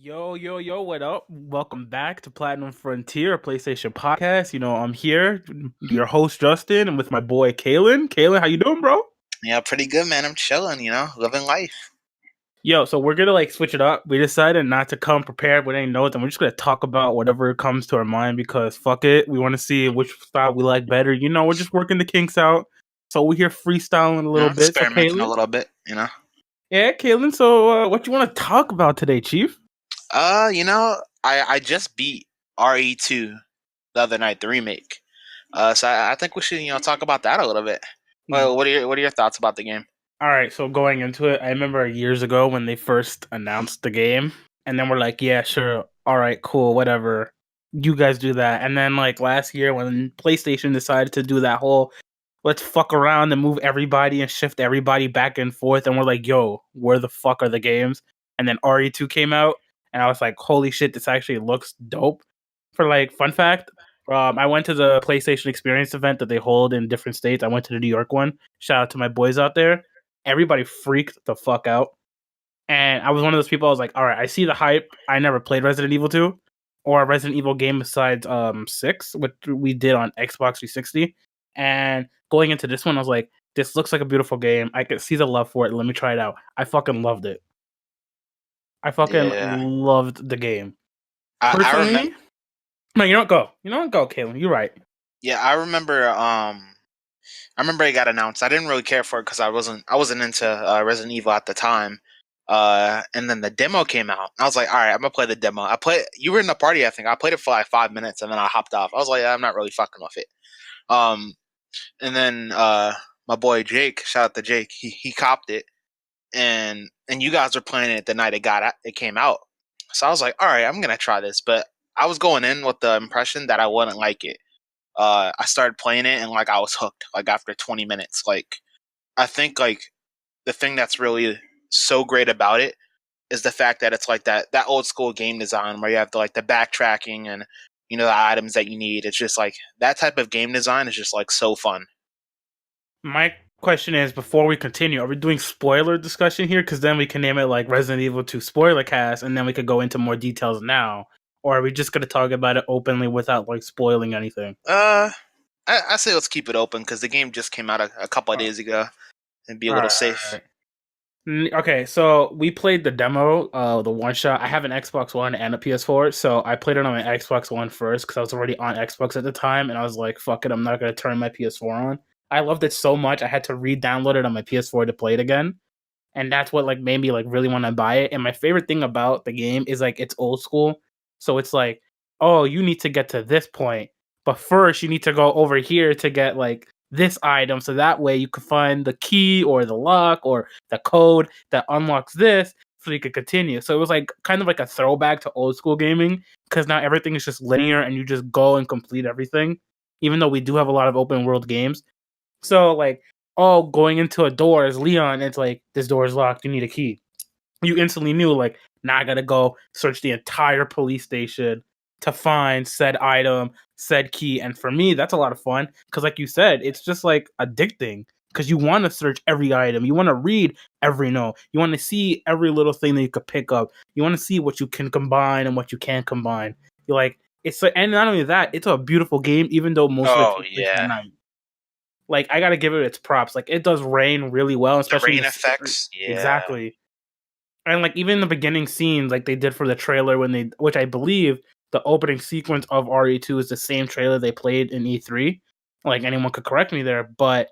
Yo, what up? Welcome back to Platinum Frontier, a PlayStation podcast. I'm here, your host Justin, and with my boy Kaelan. Kaelan, how you doing, bro? Yeah, pretty good, man. I'm chilling, living life. So we're gonna switch it up. We decided not to come prepared with any notes, and we're just gonna talk about whatever comes to our mind because fuck it, we want to see which style we like better. We're just working the kinks out. So we're here freestyling a little bit. So Experimenting a Kaelan, little bit. yeah, Kaelan. So what you want to talk about today, Chief? I just beat RE2 the other night, the remake. So I think we should talk about that a little bit. Well, what are your thoughts about the game? All right, so going into it, I remember years ago when they first announced the game, and then we're like, yeah, sure, all right, cool, whatever. You guys do that. And then last year when PlayStation decided to do that whole let's fuck around and move everybody and shift everybody back and forth, and we're like, yo, where the fuck are the games? And then RE2 came out, and I was like, holy shit, this actually looks dope. For fun fact, I went to the PlayStation Experience event that they hold in different states. I went to the New York one. Shout out to my boys out there. Everybody freaked the fuck out. And I was one of those people, I was like, all right, I see the hype. I never played Resident Evil 2 or a Resident Evil game besides 6, which we did on Xbox 360. And going into this one, I was like, this looks like a beautiful game. I could see the love for it. Let me try it out. I fucking loved it. I fucking loved the game. Personally, no, you don't go. You don't go, Kaelan. You're right. Yeah, I remember. I remember it got announced. I didn't really care for it because I wasn't into Resident Evil at the time. And then the demo came out. I was like, all right, I'm gonna play the demo. You were in the party, I think. I played it for like 5 minutes and then I hopped off. I was like, yeah, I'm not really fucking with it. And then my boy Jake, shout out to Jake, he copped it, and you guys were playing it the night it came out. So I was like, all right, I'm gonna try this, but I was going in with the impression that I wouldn't like it. I started playing it and I was hooked. After 20 minutes, I think the thing that's really so great about it is the fact that it's that old school game design where you have the backtracking and the items that you need. It's just that type of game design is just so fun. My question is, before we continue, are we doing spoiler discussion here? Because then we can name it Resident Evil 2 spoiler cast, and then we could go into more details now. Or are we just going to talk about it openly without spoiling anything? I say let's keep it open because the game just came out a couple of days ago and be a little safe. Right. Okay, so we played the demo, the one shot. I have an Xbox One and a PS4, so I played it on my Xbox One first because I was already on Xbox at the time, and I was like, fuck it, I'm not going to turn my PS4 on. I loved it so much, I had to re-download it on my PS4 to play it again. And that's what made me really want to buy it. And my favorite thing about the game is it's old school. So it's oh, you need to get to this point, but first you need to go over here to get this item, so that way you could find the key or the lock or the code that unlocks this, so you could continue. So it was kind of a throwback to old school gaming, because now everything is just linear and you just go and complete everything, even though we do have a lot of open world games. So oh, going into a door is Leon, it's this door is locked, you need a key. You instantly knew now I gotta go search the entire police station to find said item, said key. And for me, that's a lot of fun because you said, it's just addicting because you want to search every item. You want to read every note. You want to see every little thing that you could pick up. You want to see what you can combine and what you can't combine. You're it's and not only that, it's a beautiful game, even though most of it takes at night. I gotta give it its props. It does rain really well, especially the rain effects. Yeah. Exactly. And even the beginning scenes, they did for the trailer which I believe the opening sequence of RE2 is the same trailer they played in E3. Anyone could correct me there, but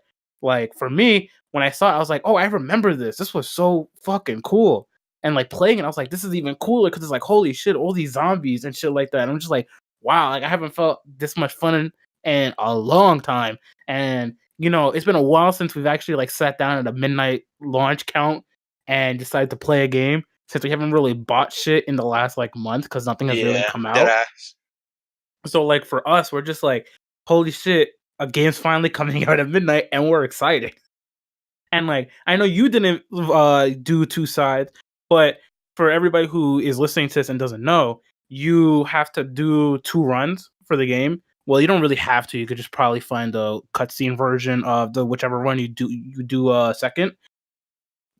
for me, when I saw it, I was like, oh, I remember this. This was so fucking cool. And playing it, I was like, this is even cooler because it's holy shit, all these zombies and shit like that. And I'm just wow, I haven't felt this much fun in a long time. And it's been a while since we've actually sat down at a midnight launch count and decided to play a game, since we haven't really bought shit in the last month because nothing has really come out. So for us, we're just holy shit, a game's finally coming out at midnight and we're excited. And I know you didn't do two sides, but for everybody who is listening to this and doesn't know, you have to do 2 runs for the game. Well, you don't really have to. You could just probably find the cutscene version of the whichever run you do second.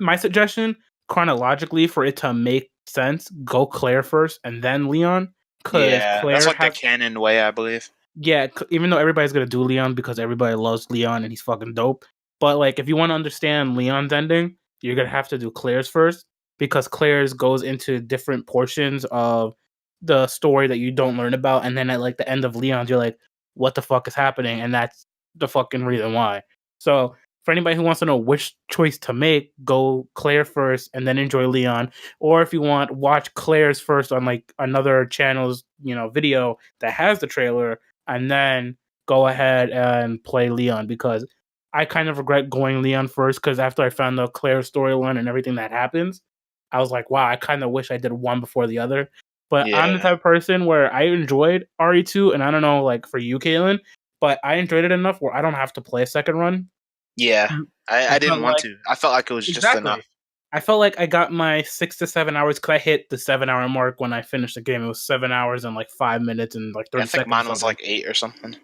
My suggestion, chronologically, for it to make sense, go Claire first and then Leon, because Yeah, that's Claire like the has canon way, I believe. yeah, even though everybody's gonna do Leon because everybody loves Leon and he's fucking dope. But like, if you want to understand Leon's ending, you're gonna have to do Claire's first because Claire's goes into different portions of the story that you don't learn about, and then at like the end of Leon's, you're like, what the fuck is happening? And that's the fucking reason why. So for anybody who wants to know which choice to make, go Claire first and then enjoy Leon. Or if you want, watch Claire's first on like another channel's video that has the trailer, and then go ahead and play Leon, because I kind of regret going Leon first because after I found the Claire storyline and everything that happens, I was like, wow, I kind of wish I did one before the other. But I'm the Yeah, type of person where I enjoyed RE2, and I don't know, like for you, Kaelan, but I enjoyed it enough where I don't have to play a second run. yeah. Mm, I I didn't felt want like to. I felt like it was just enough. exactly. I felt like I got my 6 to 7 hours because I hit the 7 hour mark when I finished the game. It was 7 hours and like 5 minutes and like Yeah, I 30 think seconds or mine was something. like 8 or something.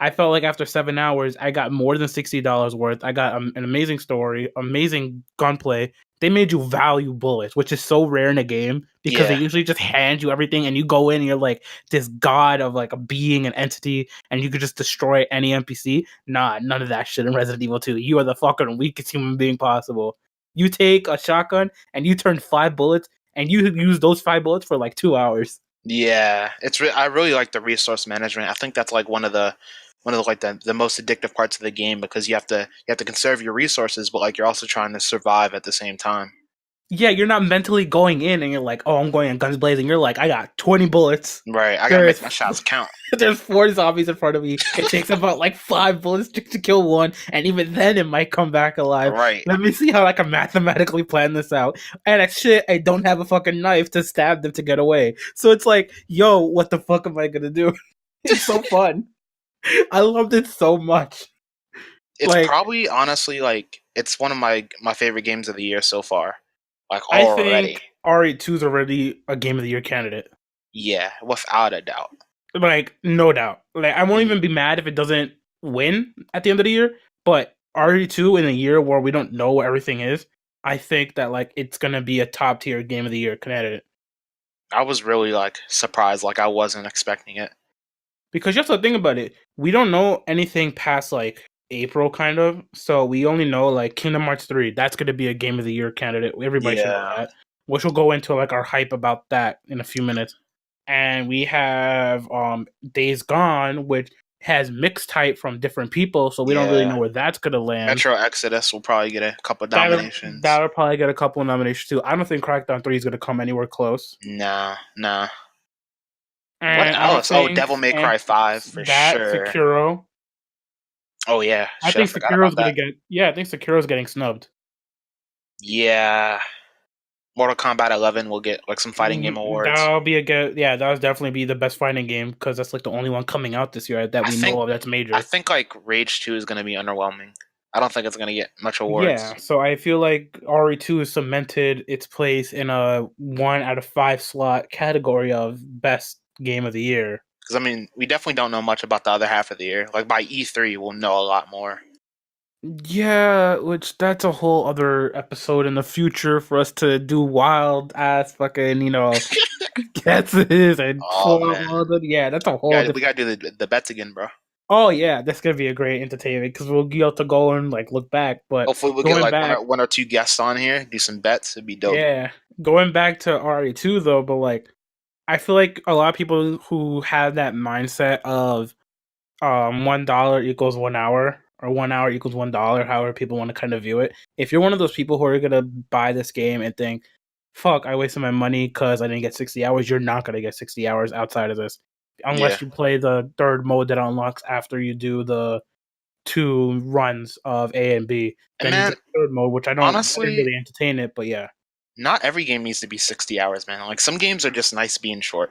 I felt like after 7 hours, I got more than $60 worth. I got an amazing story, amazing gunplay. They made you value bullets, which is so rare in a game because they Yeah, usually just hand you everything, and you go in and you're like this god of like a being, an entity, and you could just destroy any NPC. Nah, none of that shit in Resident Evil 2. You are the fucking weakest human being possible. You take a shotgun and you turn 5 bullets, and you use those 5 bullets for like 2 hours. yeah. I really like the resource management. I think that's like one of the like the most addictive parts of the game because you have to conserve your resources, but like you're also trying to survive at the same time. Yeah, you're not mentally going in and you're like, oh, I'm going in guns blazing. You're like, I got 20 bullets. Right. I gotta There's make my shots count. there's 4 zombies in front of me. It takes about like 5 bullets to kill one, and even then it might come back alive. Right. Let me see how I can mathematically plan this out. And shit, I don't have a fucking knife to stab them to get away. So it's like, yo, what the fuck am I gonna do? It's so fun. I loved it so much. It's Like, probably honestly like it's one of my favorite games of the year so far. Like I already. think RE2 is already a game of the year candidate. Yeah, without a doubt. Like, no doubt. Like, I won't Mhm. even be mad if it doesn't win at the end of the year. But RE2 in a year where we don't know what everything is, I think that like it's gonna be a top tier game of the year candidate. I was really like surprised, like I wasn't expecting it. Because you have to think about it. We don't know anything past like April, kind of. So we only know like Kingdom Hearts 3. That's gonna be a game of the year candidate. Everybody should know Yeah. that. Which will go into like our hype about that in a few minutes. And we have Days Gone, which has mixed hype from different people, so we don't really know Yeah. where that's gonna land. Metro Exodus will probably get a couple That'll nominations. that'll probably get a couple of nominations too. I don't think Crackdown 3 is gonna come anywhere close. Nah, nah. What And I else? Oh, think Devil May and Cry 5 for that sure. Sekiro. Oh yeah, I shit, I think forgot about Sekiro's gonna that. get I think Sekiro's getting snubbed. Yeah. Mortal Kombat 11 will get like some fighting game awards. That'll be a good that'll definitely be the best fighting game because that's like the only one coming out this year that I we know think of that's I major. think like Rage 2 is going to be underwhelming. I don't think it's going to get much awards. Yeah, so I feel like RE2 has cemented its place in a 1 out of 5 slot category of best game of the year. Because I mean, we definitely don't know much about the other half of the year. Like by E3, we'll know a lot more. Yeah, which that's a whole other episode in the future for us to do wild ass fucking, guesses and Oh man, yeah, that's a whole yeah, we different. gotta do the bets again, bro. Oh yeah, that's gonna be a great entertainment because we'll be able to go and like look back. But Hopefully, we'll get going like back, one or two guests on here, do some bets. It'd be dope. yeah, going back to RE2 though, but like I feel like a lot of people who have that mindset of $1 equals 1 hour or 1 hour equals $1, however people want to kind of view it. If you're one of those people who are gonna buy this game and think, fuck, I wasted my money because I didn't get 60 hours, you're not gonna get 60 hours outside of this. Yeah, Unless you play the third mode that unlocks after you do the 2 runs of A and B. and Then you man, get the third mode, which I didn't honestly, really entertain it, but yeah. not every game needs to be 60 hours, man. Like some games are just nice being short.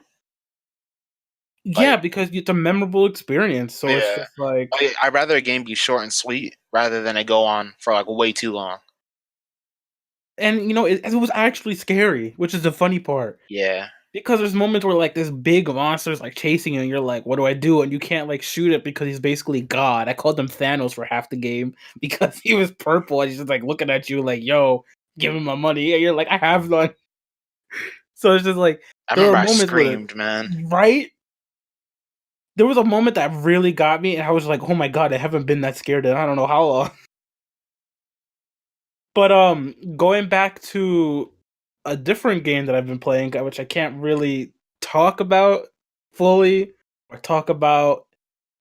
Yeah, Like, because it's a memorable experience. So it's yeah, just like I'd rather a game be short and sweet rather than it go on for like way too long. and it was actually scary, which is the funny part. Yeah, Because there's moments where like this big monster's like chasing you, and you're like, "What do I do?" And you can't like shoot it because he's basically God. I called him Thanos for half the game because he was purple and he's just like looking at you like, "Yo, give me my money," and you're like, "I have none." So it's just like I there were remember I moments where, screamed, man. right? There was a moment that really got me, and I was like, "Oh my god, I haven't been that scared in I don't know how long." But going back to a different game that I've been playing, which I can't really talk about fully or talk about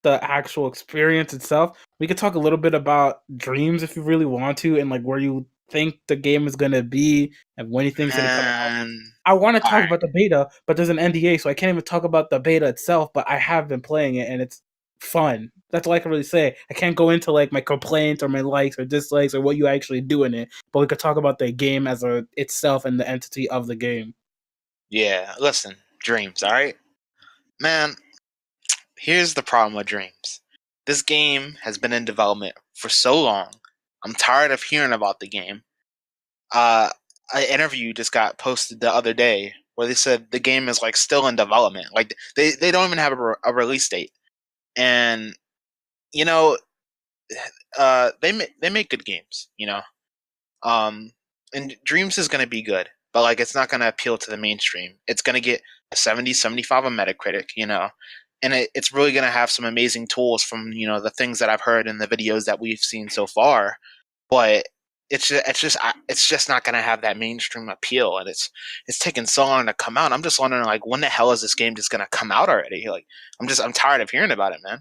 the actual experience itself. We could talk a little bit about Dreams if you really want to, and like where you think the game is gonna be and when you think it's gonna come out. Man. I want to All talk right. about the beta, but there's an NDA, so I can't even talk about the beta itself. But I have been playing it, and it's fun. That's all I can really say. I can't go into like my complaints or my likes or dislikes or what you actually do in it. But we could talk about the game as a itself and the entity of the game. Yeah, listen, Dreams, all right? Man, here's the problem with Dreams. This game has been in development for so long. I'm tired of hearing about the game. Uh, an interview just got posted the other day where they said the game is like still in development. Like they don't even have a release date. And you know, they make good games. Um, and Dreams is gonna be good, but like it's not gonna appeal to the mainstream. It's gonna get a 70, 75 on Metacritic. And it's really gonna have some amazing tools from the things that I've heard in the videos that we've seen so far. But it's just not gonna have that mainstream appeal, and it's taking so long to come out. I'm just wondering like when the hell is this game just gonna come out already? Like I'm tired of hearing about it, man.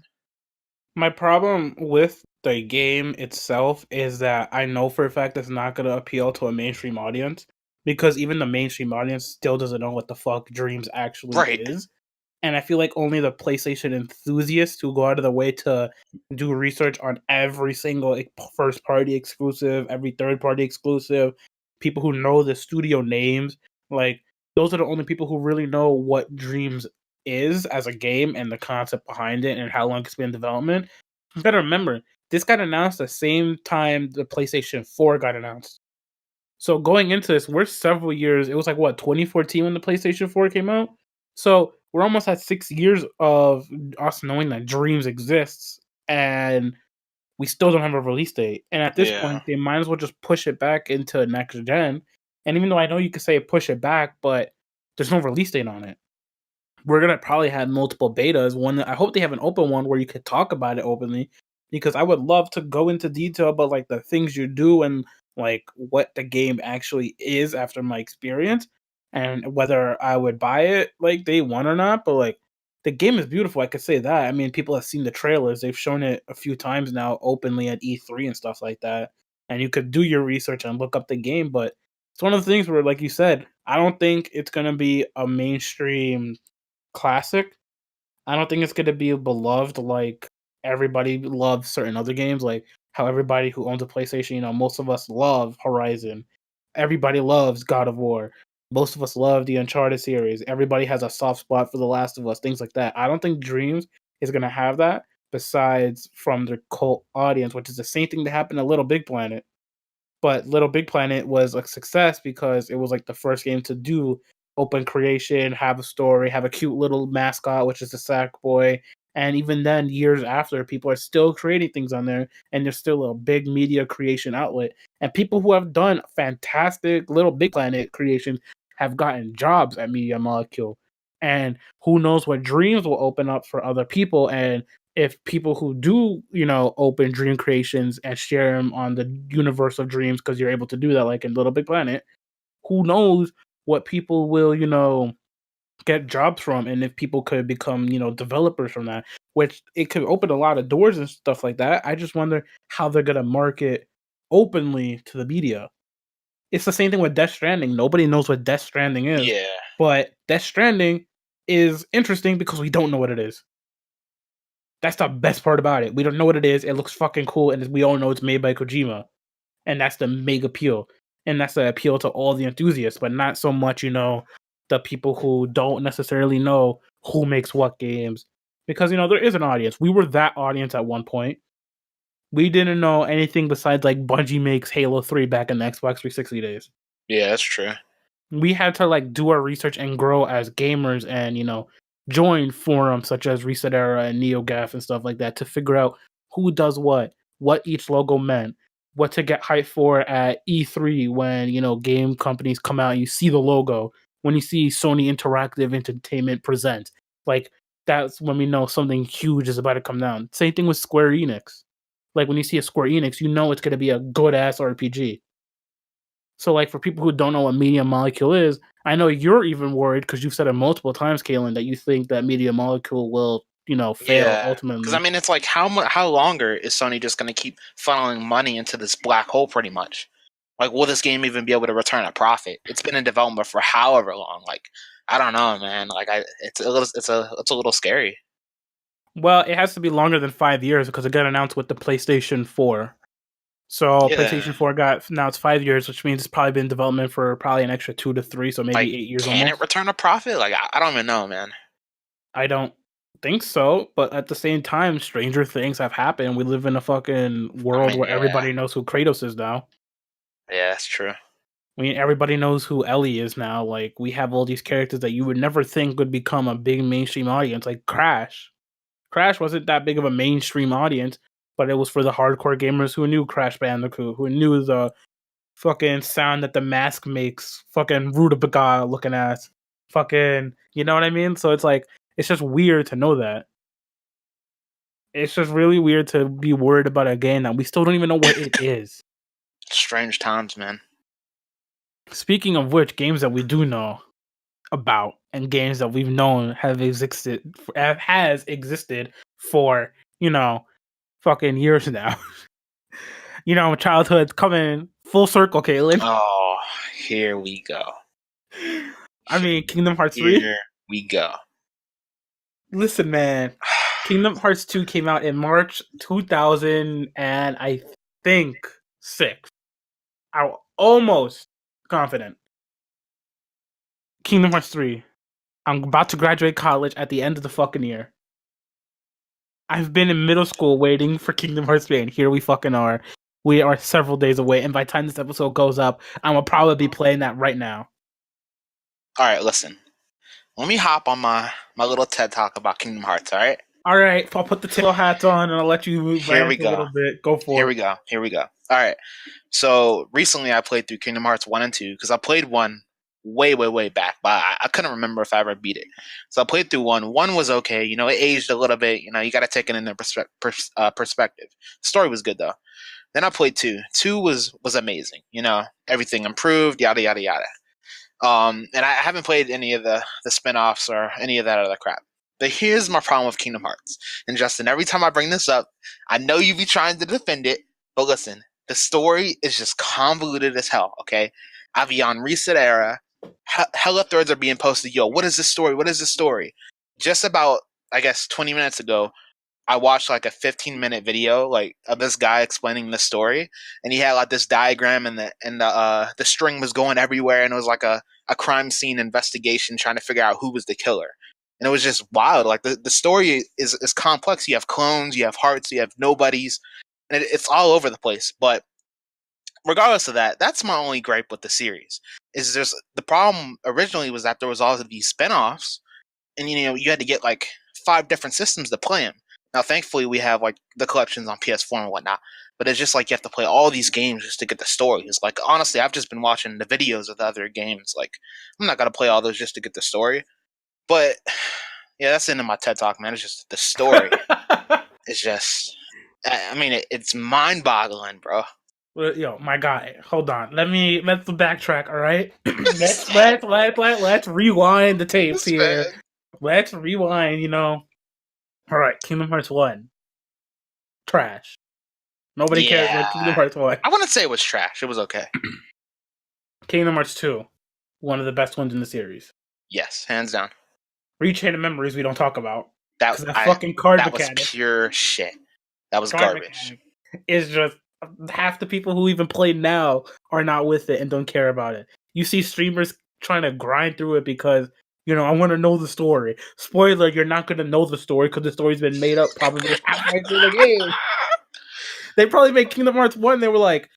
My problem with the game itself is that I know for a fact it's not going to appeal to a mainstream audience because even the mainstream audience still doesn't know what the fuck Dreams actually Right. is. And I feel like only the PlayStation enthusiasts who go out of the way to do research on every single first party exclusive, every third party exclusive, people who know the studio names, like those are the only people who really know what Dreams is as a game and the concept behind it and how long it's been in development. You gotta remember, this got announced the same time the PlayStation 4 got announced. So going into this, we're several years. It was like what 2014 when the PlayStation 4 came out. So we're almost at 6 years of us knowing that Dreams exists, and we still don't have a release date. And at this Yeah. point, they might as well just push it back into next gen. And even though I know you could say push it back, but there's no release date on it. We're gonna probably have multiple betas. One, I hope they have an open one where you could talk about it openly, because I would love to go into detail about like the things you do and like what the game actually is after my experience, and whether I would buy it like day one or not. But like the game is beautiful, I could say that. I mean, people have seen the trailers; they've shown it a few times now openly at E3 and stuff like that. And you could do your research and look up the game, but it's one of the things where, like you said, I don't think it's gonna be a mainstream classic. I don't think it's gonna be beloved like everybody loves certain other games, like how everybody who owns a PlayStation, most of us love Horizon. Everybody loves God of War. Most of us love the Uncharted series. Everybody has a soft spot for The Last of Us, things like that. I don't think Dreams is gonna have that besides from the cult audience, which is the same thing that happened to Little Big Planet. But Little Big Planet was a success because it was like the first game to do open creation, have a story, have a cute little mascot, which is the Sackboy. And even then, years after, people are still creating things on there, and there's still a big media creation outlet. And people who have done fantastic Little Big Planet creations have gotten jobs at Media Molecule. And who knows what dreams will open up for other people. And if people who do, open dream creations and share them on the universe of dreams, because you're able to do that, like in Little Big Planet, who knows what people will, get jobs from, and if people could become, developers from that, which it could open a lot of doors and stuff like that. I just wonder how they're gonna market openly to the media. It's the same thing with Death Stranding. Nobody knows what Death Stranding is, Yeah. but Death Stranding is interesting because we don't know what it is. That's the best part about it. We don't know what it is. It looks fucking cool, and we all know it's made by Kojima, and that's the big appeal. And that's the appeal to all the enthusiasts, but not so much, the people who don't necessarily know who makes what games. Because there is an audience. We were that audience at one point. We didn't know anything besides like Bungie makes Halo 3 back in the Xbox 360 days. Yeah, that's true. We had to like do our research and grow as gamers and join forums such as Reset Era and NeoGaf and stuff like that to figure out who does what each logo meant, what to get hyped for at E3 when game companies come out and you see the logo, when you see Sony Interactive Entertainment present. Like, that's when we know something huge is about to come down. Same thing with Square Enix. Like, when you see a Square Enix, you know it's going to be a good-ass RPG. So, like, for people who don't know what Media Molecule is, I know you're even worried because you've said it multiple times, Kaelan, that you think that Media Molecule will, fail Yeah, because I ultimately. mean, it's like how longer is Sony just going to keep funneling money into this black hole? Pretty much. Like, will this game even be able to return a profit? It's been in development for however long. Like, I don't know, man. Like, it's a little scary. Well, it has to be longer than 5 years because it got announced with the PlayStation 4. So Yeah. PlayStation 4 now it's 5 years, which means it's probably been in development for probably an extra 2 to 3, so Like, maybe 8 years can it almost. return a profit? Like, I don't even know, man. I don't think so, but at the same time, stranger things have happened. We live in a fucking I world mean, where yeah, everybody knows who Kratos is now. yeah, that's true. I mean, everybody knows who Ellie is now. Like, we have all these characters that you would never think would become a big mainstream audience, like Crash. Crash wasn't that big of a mainstream audience, but it was for the hardcore gamers who knew Crash Bandicoot, who knew the fucking sound that the mask makes, fucking Rutabaga looking ass, fucking, you know what I mean? So it's like, it's just weird to know that. It's just really weird to be worried about a game that we still don't even know what it is. Strange times, man. Speaking of which, games that we do know about and games that we've known has existed for, fucking years now. Childhood's coming full circle, Kaelan. Oh, here we go. I mean, Kingdom Hearts 3. Here we go. Listen, man. Kingdom Hearts 2 came out in March 2000 and I think 6. I'm almost confident. Kingdom Hearts 3. I'm about to graduate college at the end of the fucking year. I've been in middle school waiting for Kingdom Hearts 3, and here we fucking are. We are several days away, and by the time this episode goes up, I'm gonna probably be playing that right now. All right, listen. Let me hop on my little TED talk about Kingdom Hearts. All right. All right, I'll put the tail hats on, and I'll let you Here we rant a go. little bit. Go for Here it. we go. Here we go. All right. So recently, I played through Kingdom Hearts 1 and 2 because I played 1 way, way, way back, but I couldn't remember if I ever beat it. So I played through 1. 1 was okay. It aged a little bit. You got to take it in their perspective. The story was good though. Then I played 2. 2 was amazing. Everything improved. Yada yada yada. And I haven't played any of the spin-offs or any of that other crap. But here's my problem with Kingdom Hearts. And Justin, every time I bring this up, I know you be trying to defend it, but listen, the story is just convoluted as hell, okay? Avion Reset Era, hella threads are being posted. Yo, what is this story? What is this story? Just about, I guess, 20 minutes ago, I watched like a 15-minute video like of this guy explaining the story, and he had like this diagram, and the string was going everywhere, and it was like a crime scene investigation trying to figure out who was the killer. And it was just wild. Like the story is complex. You have clones, you have hearts, you have nobodies, and it's all over the place. But regardless of that, that's my only gripe with the series. Is just the problem originally was that there was all of these spinoffs, and you had to get like 5 different systems to play them. Now, thankfully, we have like the collections on PS4 and whatnot. But it's just like you have to play all these games just to get the stories. Like honestly, I've just been watching the videos of the other games. Like I'm not gonna play all those just to get the story. But yeah, that's the end of my TED talk, man. It's just the story. It's just, I mean, it's mind-boggling, bro. Well, yo, my guy, hold on. Let's backtrack. All right, let's rewind the tapes This here. man. Let's rewind. All right, Kingdom Hearts 1, trash. Nobody cares about Kingdom Yeah, Hearts 1. I wouldn't say it was trash. It was okay. Kingdom Hearts 2, one of the best ones in the series. Yes, hands down. Rechain of Memories we don't talk about That because that fucking card that was mechanic. pure shit. That was Card garbage. mechanic is just half the people who even play now are not with it and don't care about it. You see streamers trying to grind through it because I want to know the story. Spoiler: you're not going to know the story because the story's been made up probably halfway through the game. They probably made Kingdom Hearts 1. They were like,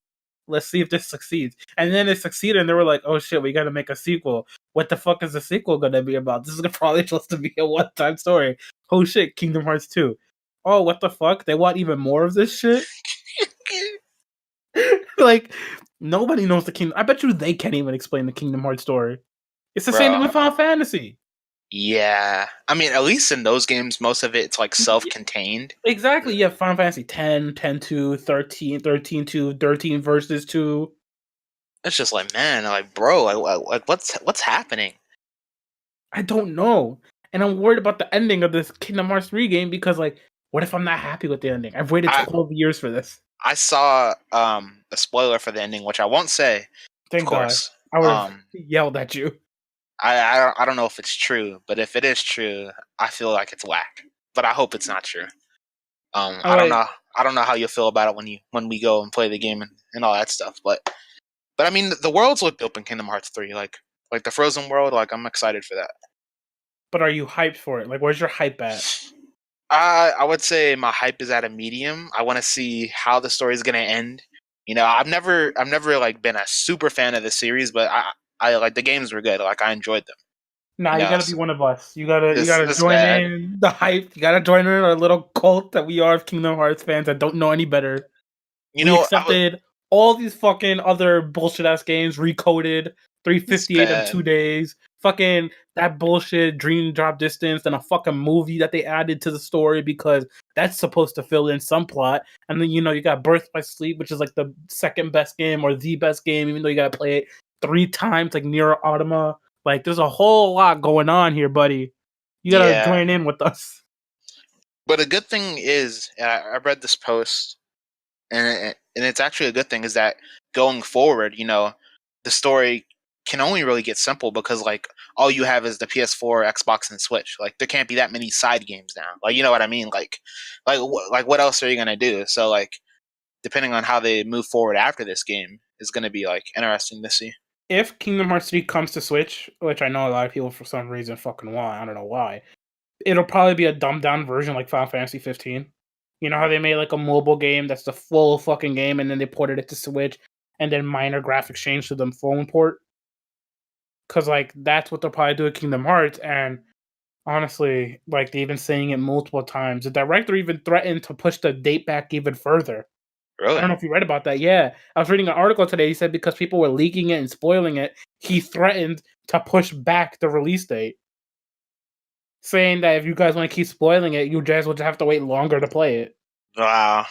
let's see if this succeeds. And then it succeeded, and they were like, oh shit, we gotta make a sequel. What the fuck is the sequel gonna be about? This is probably supposed to be a one-time story. Oh shit, Kingdom Hearts 2. Oh, what the fuck? They want even more of this shit? Like, nobody knows the Kingdom. I bet you they can't even explain the Kingdom Hearts story. It's the same thing bro. with Final Fantasy. Yeah, I mean, at least in those games, most of it's like Y- self-contained. Exactly. You have Final Fantasy 10, 10 2, 13, 13 2, 13 versus 2. It's just like, man, like, bro, like what's happening? I don't know. And I'm worried about the ending of this Kingdom Hearts 3 game because, like, what if I'm not happy with the ending? I've waited I 12 years for this. I saw a spoiler for the ending, which I won't say, of Thank God. course. I would have Um, yelled at you. I don't know if it's true, but if it is true, I feel like it's whack. But I hope it's not true. I'm I don't like, know. I don't know how you feel about it when we go and play the game and all that stuff. But I mean, the worlds look dope in Kingdom Hearts 3. Like the Frozen world. Like I'm excited for that. but are you hyped for it? Like, where's your hype at? I would say my hype is at a medium. I want to see how the story is gonna end. You know, I've never like been a super fan of the series, but I like the games were good. Like I enjoyed them. Nah, You you know, gotta be one of us. You this gotta this join bad. in the hype. You gotta join in our little cult that we are of Kingdom Hearts fans that don't know any better. You We know, accepted all these fucking other bullshit ass games, recoded, this 358 in bad. 2 days. Fucking that bullshit Dream Drop Distance and a fucking movie that they added to the story because that's supposed to fill in some plot. And then you got Birth by Sleep, which is like the second best game or the best game, even though you gotta play it 3 times, like Nier Automata. Like there's a whole lot going on here, buddy. You gotta Yeah, join in with us. but a good thing is, and I read this post, and it's actually a good thing is that going forward, the story can only really get simple because like all you have is the PS4, Xbox, and Switch. Like there can't be that many side games now. Like you know what I mean? Like what else are you gonna do? So like depending on how they move forward after this game is gonna be like interesting to see. If Kingdom Hearts 3 comes to Switch, which I know a lot of people for some reason fucking want, I don't know why, it'll probably be a dumbed down version like Final Fantasy 15. You know how they made like a mobile game that's the full fucking game and then they ported it to Switch and then minor graphics changed to the phone port? Because like that's what they'll probably do with Kingdom Hearts. And honestly, like they've been saying it multiple times. The director even threatened to push the date back even further. I don't Really? know if you read about that. Yeah, I was reading an article today. He said because people were leaking it and spoiling it, he threatened to push back the release date, saying that if you guys want to keep spoiling it, you guys will just have to wait longer to play it. Wow.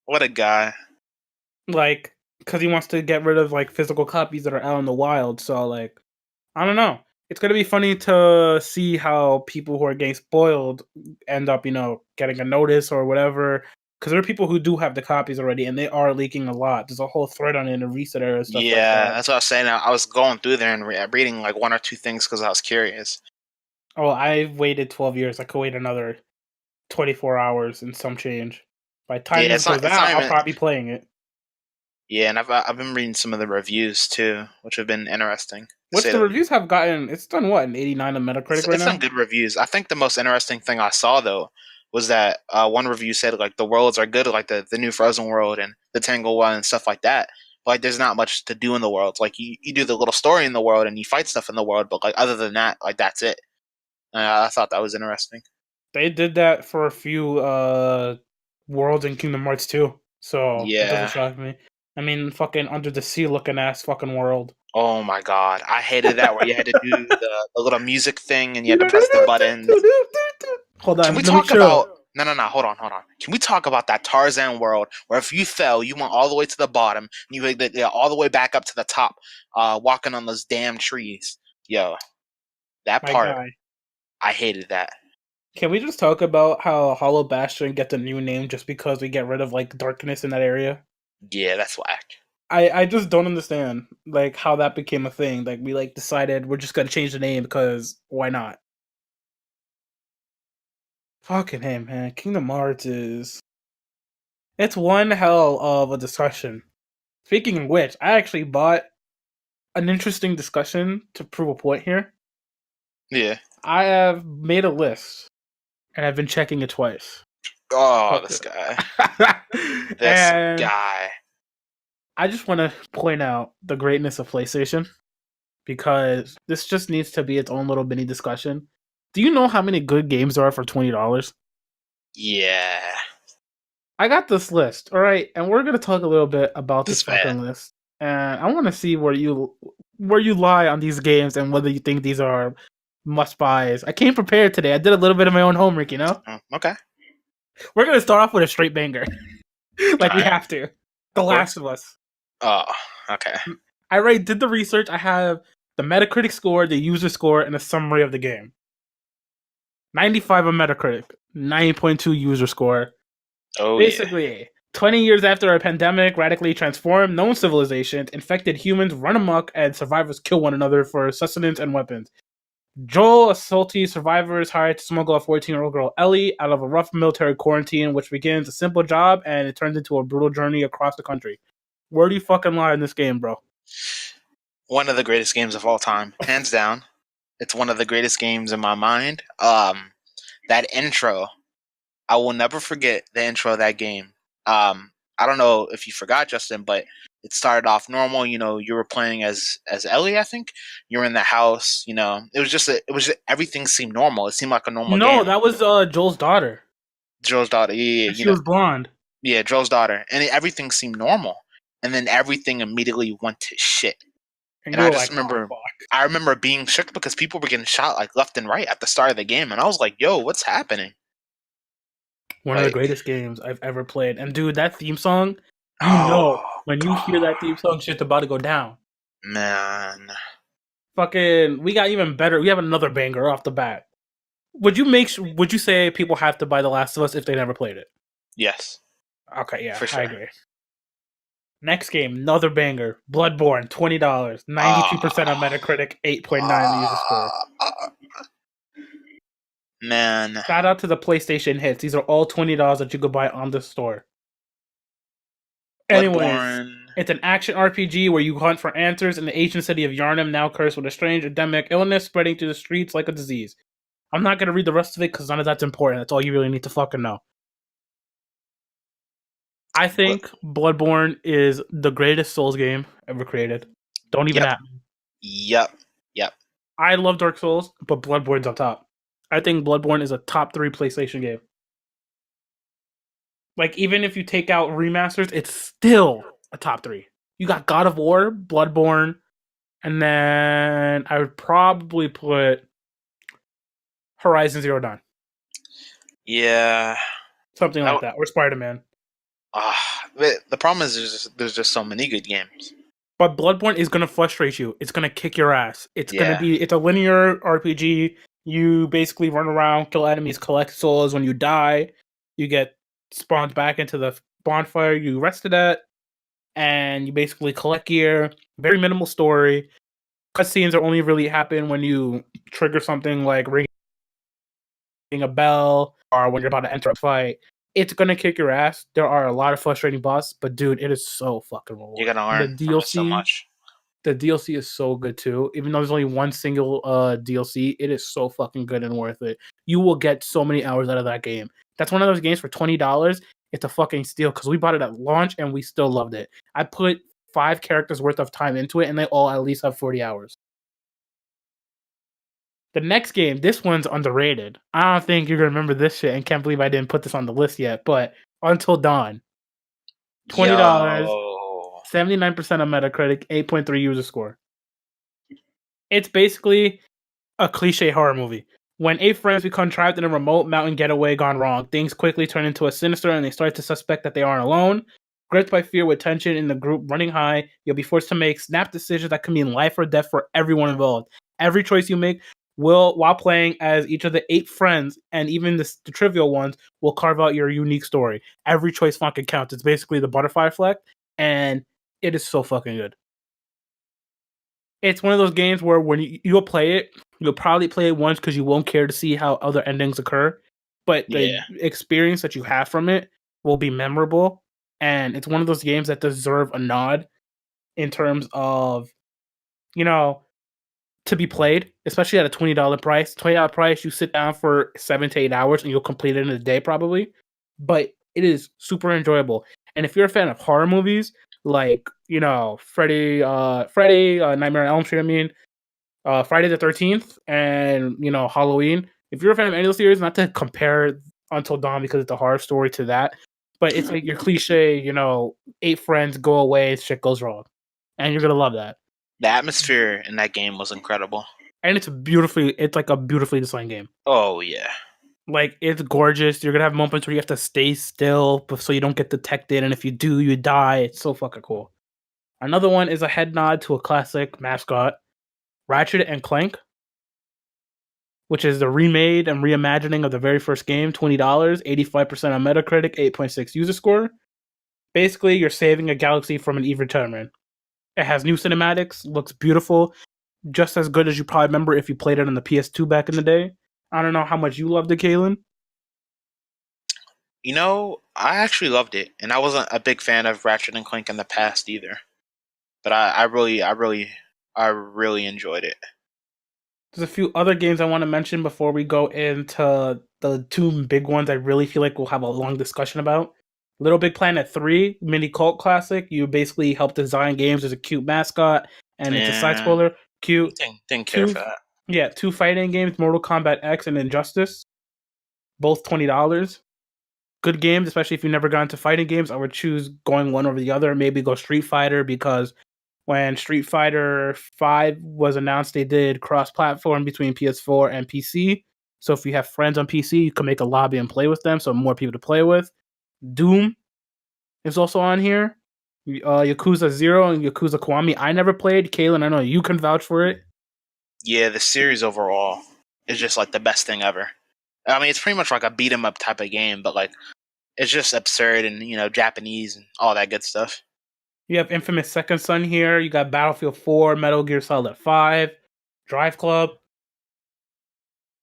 What a guy. Like, because he wants to get rid of like physical copies that are out in the wild. So, like, I don't know. It's gonna be funny to see how people who are getting spoiled end up, getting a notice or whatever. Because there are people who do have the copies already, and they are leaking a lot. There's a whole thread on it in the reset era and stuff like Yeah, that. that's what I was saying. I was going through there and reading like one or two things because I was curious. Oh, I've waited 12 years. I could wait another 24 hours and some change. By the time Yeah, this goes it's not out, I'll even. probably be playing it. Yeah, and I've been reading some of the reviews too, which have been interesting to Which say the the. reviews have gotten, it's done what, an 89 on Metacritic right It's done now? good reviews. I think the most interesting thing I saw though was that one review said like the worlds are good, like the new Frozen world and the Tangle one and stuff like that. But like there's not much to do in the world. Like you do the little story in the world and you fight stuff in the world, but like other than that, like that's it. I thought that was interesting. They did that for a few worlds in Kingdom Hearts 2, so it doesn't Yeah. shock me. I mean, fucking Under the Sea looking ass fucking world. Oh my god, I hated that where you had to do the little music thing and you had to press the buttons. Hold Can we on, let me talk chill. about? No, no, no. Hold on. Can we talk about that Tarzan world where if you fell, you went all the way to the bottom and you would get all the way back up to the top, walking on those damn trees. Yo, that My part, guy. I hated that. Can we just talk about how Hollow Bastion gets a new name just because we get rid of like darkness in that area? Yeah, that's whack. I just don't understand like how that became a thing. Like we like decided we're just gonna change the name because why not? Fucking him, man. Kingdom Hearts is it's one hell of a discussion. Speaking of which, I actually bought an interesting discussion to prove a point here. Yeah. I have made a list and I've been checking it twice. Oh, Fuck this it. guy. This And guy. I just want to point out the greatness of PlayStation because this just needs to be its own little mini discussion. Do you know how many good games there are for $20? Yeah. I got this list, all right, and we're gonna talk a little bit about this This bad. fucking list. And I want to see where you lie on these games and whether you think these are must buys. I came prepared today. I did a little bit of my own homework. Okay. We're gonna start off with a straight banger, like we All right. have to. The Of Last course. of Us. Oh, okay. I already did the research. I have the Metacritic score, the user score, and a summary of the game. 95 on Metacritic, 9.2 user score. Oh yeah. Basically, 20 years after a pandemic radically transformed known civilizations, infected humans run amok and survivors kill one another for sustenance and weapons. Joel, a salty survivor, is hired to smuggle a 14-year-old girl, Ellie, out of a rough military quarantine, which begins a simple job and it turns into a brutal journey across the country. Where do you fucking lie in this game, bro? One of the greatest games of all time, hands down. It's one of the greatest games in my mind. That intro, I will never forget the intro of that game. I don't know if you forgot, Justin, but it started off normal. You were playing as Ellie, I think. You were in the house. Everything seemed normal. It seemed like a normal No, game. that was Joel's daughter. Joel's daughter, yeah, She was blonde. yeah, Joel's daughter, and everything seemed normal, and then everything immediately went to shit. And And you I were just like, remember, oh, fuck. I remember being shook because people were getting shot like left and right at the start of the game, and I was like, "Yo, what's happening?" One of the Like, greatest games I've ever played. And dude, that theme song, oh when you hear that theme song, shit's about to go down. man, Fucking, we got even better. We have another banger off the bat. Would you say people have to buy The Last of Us if they never played it? yes, Okay, yeah, for I sure. agree. Next game, another banger. Bloodborne, $20, 92% on Metacritic, 8.9 user score. Man, Shout out to the PlayStation hits. These are all $20 that you could buy on the store. Anyways, Bloodborne. it's an action RPG where you hunt for answers in the ancient city of Yarnum, now cursed with a strange endemic illness spreading through the streets like a disease. I'm not going to read the rest of it because none of that's important. That's all you really need to fucking know. I think Bloodborne is the greatest Souls game ever created. Don't even Yep, at me. yep. I love Dark Souls, but Bloodborne's on top. I think Bloodborne is a top 3 PlayStation game. Like, even if you take out remasters, it's still a top 3. You got God of War, Bloodborne, and then I would probably put Horizon Zero Dawn. Yeah, Something like that. Or Spider-Man. the problem is there's just so many good games. But Bloodborne is gonna frustrate you. It's gonna kick your ass. It's a linear RPG. You basically run around, kill enemies, collect souls. When you die, you get spawned back into the bonfire you rested at, and you basically collect gear. Very minimal story. Cutscenes are only really happen when you trigger something like ringing a bell or when you're about to enter a fight. It's gonna kick your ass. There are a lot of frustrating bosses, but dude, it is so fucking rewarding. You're gonna And learn from it so much. the DLC is so good too. Even though there's only one single DLC, it is so fucking good and worth it. You will get so many hours out of that game. That's one of those games for $20. It's a fucking steal because we bought it at launch and we still loved it. I put 5 characters worth of time into it and they all at least have 40 hours. The next game, this one's underrated. I don't think you're gonna remember this shit and can't believe I didn't put this on the list yet, but Until Dawn. $20. Yo. 79% on Metacritic, 8.3 user score. It's basically a cliche horror movie. When 8 friends become trapped in a remote mountain getaway gone wrong, things quickly turn into a sinister and they start to suspect that they aren't alone. Gripped by fear with tension in the group running high, you'll be forced to make snap decisions that can mean life or death for everyone involved. Every choice you make will, while playing as each of the 8 friends, and even the trivial ones, will carve out your unique story. Every choice fucking counts. It's basically the butterfly effect, and it is so fucking good. It's one of those games where when you'll play it, you'll probably play it once because you won't care to see how other endings occur, but the experience that you have from it will be memorable, and it's one of those games that deserve a nod in terms of, to be played, especially at a $20 price. $20 price, you sit down for 7 to 8 hours and you'll complete it in a day probably. But it is super enjoyable. And if you're a fan of horror movies, like, Freddy, Nightmare on Elm Street, Friday the 13th, and, Halloween. If you're a fan of any of those series, not to compare Until Dawn because it's a horror story to that, but it's like your cliche, 8 friends go away, shit goes wrong. and you're gonna love that. The atmosphere in that game was incredible. And it's like a beautifully designed game. Oh yeah. Like it's gorgeous. You're gonna have moments where you have to stay still so you don't get detected, and if you do, you die. It's so fucking cool. Another one is a head nod to a classic mascot, Ratchet and Clank, which is the remade and reimagining of the very first game. $20, 85% on Metacritic, 8.6 user score. Basically, you're saving a galaxy from an evil tyrant. It has new cinematics, looks beautiful, just as good as you probably remember if you played it on the PS2 back in the day. I don't know how much you loved it, Kaelan. You know, I actually loved it, and I wasn't a big fan of Ratchet and Clank in the past either. But I really enjoyed it. There's a few other games I want to mention before we go into the two big ones I really feel like we'll have a long discussion about. Little Big Planet 3, mini cult classic. You basically help design games. There's a cute mascot, and it's a side And scroller. Cute. didn't care Two, for that. yeah, two fighting games, Mortal Kombat X and Injustice, both $20. Good games, especially if you've never gone into fighting games. I would choose going one over the other. Maybe go Street Fighter because when Street Fighter 5 was announced, they did cross-platform between PS4 and PC. So if you have friends on PC, you can make a lobby and play with them, so more people to play with. Doom is also on here. Yakuza 0 and Yakuza Kiwami. I never played. Kaelan, I know you can vouch for it. Yeah, the series overall is just like the best thing ever. I mean, it's pretty much like a beat 'em up type of game, but like it's just absurd and Japanese and all that good stuff. You have Infamous Second Son here. You got Battlefield 4, Metal Gear Solid 5, Drive Club.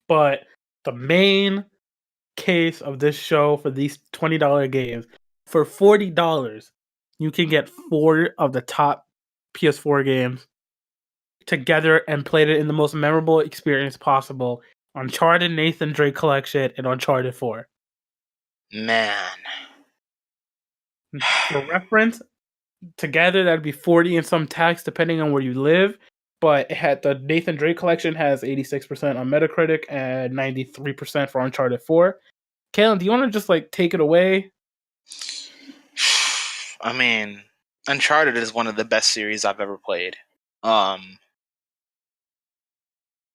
But the main case of this show for these $20 games, for $40, you can get 4 of the top PS4 games together and played it in the most memorable experience possible. Uncharted Nathan Drake Collection and Uncharted 4. Man, For reference, together that'd be 40 and some tax depending on where you live. But it had the Nathan Drake collection has 86% on Metacritic and 93% for Uncharted 4. Kaelan, do you want to just like take it away? I mean, Uncharted is one of the best series I've ever played. Um,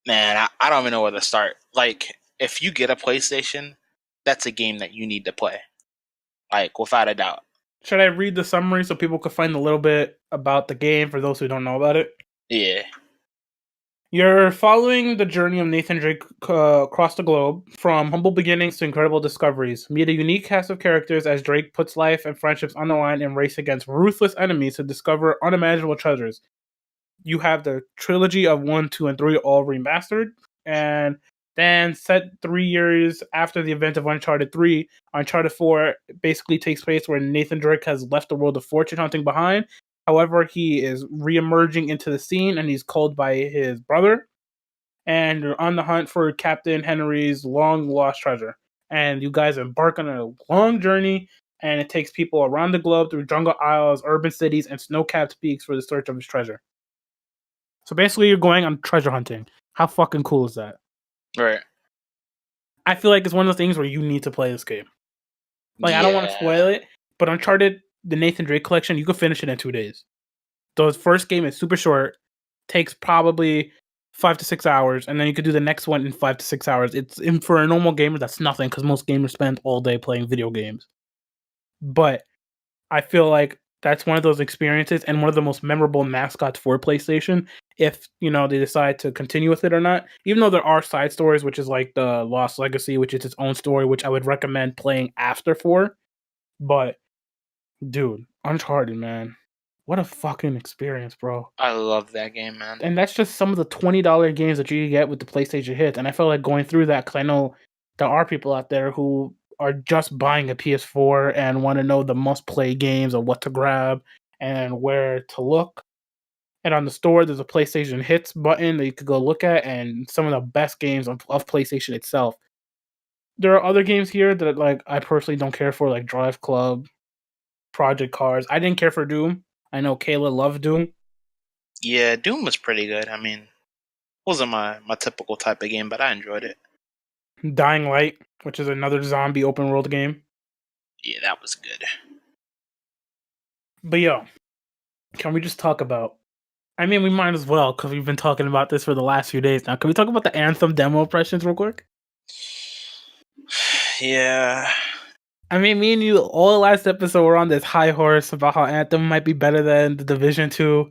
Man, I don't even know where to start. Like, if you get a PlayStation, that's a game that you need to play. Like, without a doubt. Should I read the summary so people can find a little bit about the game for those who don't know about it? Yeah. You're following the journey of Nathan Drake across the globe, from humble beginnings to incredible discoveries. Meet a unique cast of characters as Drake puts life and friendships on the line and race against ruthless enemies to discover unimaginable treasures. You have the trilogy of 1, 2, and 3 all remastered. And then, set 3 years after the event of Uncharted 3, Uncharted 4 basically takes place where Nathan Drake has left the world of fortune hunting behind. However, he is re-emerging into the scene and he's called by his brother. And you're on the hunt for Captain Henry's long lost treasure. And you guys embark on a long journey, and it takes people around the globe through jungle isles, urban cities, and snow-capped peaks for the search of his treasure. So basically, you're going on treasure hunting. How fucking cool is that? Right. I feel like it's one of the things where you need to play this game. Like, I don't want to Yeah. spoil it, but Uncharted, the Nathan Drake collection, you can finish it in 2 days. The first game is super short, takes probably 5 to 6 hours, and then you could do the next one in 5 to 6 hours. For a normal gamer, that's nothing because most gamers spend all day playing video games. But I feel like that's one of those experiences and one of the most memorable mascots for PlayStation. If they decide to continue with it or not, even though there are side stories, which is like the Lost Legacy, which is its own story, which I would recommend playing after 4. But dude, Uncharted, man, what a fucking experience, bro! I love that game, man. And that's just some of the $20 games that you can get with the PlayStation Hits. And I felt like going through that because I know there are people out there who are just buying a PS4 and want to know the must play games or what to grab and where to look. And on the store, there's a PlayStation Hits button that you could go look at, and some of the best games of PlayStation itself. There are other games here that like I personally don't care for, like Drive Club, Project Cars. I didn't care for Doom. I know Kayla loved Doom. Yeah, Doom was pretty good. I mean, wasn't my typical type of game, but I enjoyed it. Dying Light, which is another zombie open world game. Yeah, that was good. But yo, Can we just talk about? I mean, we might as well because we've been talking about this for the last few days now. Can we talk about the Anthem demo impressions real quick? Yeah. I mean, me and you all last episode were on this high horse about how Anthem might be better than the Division 2.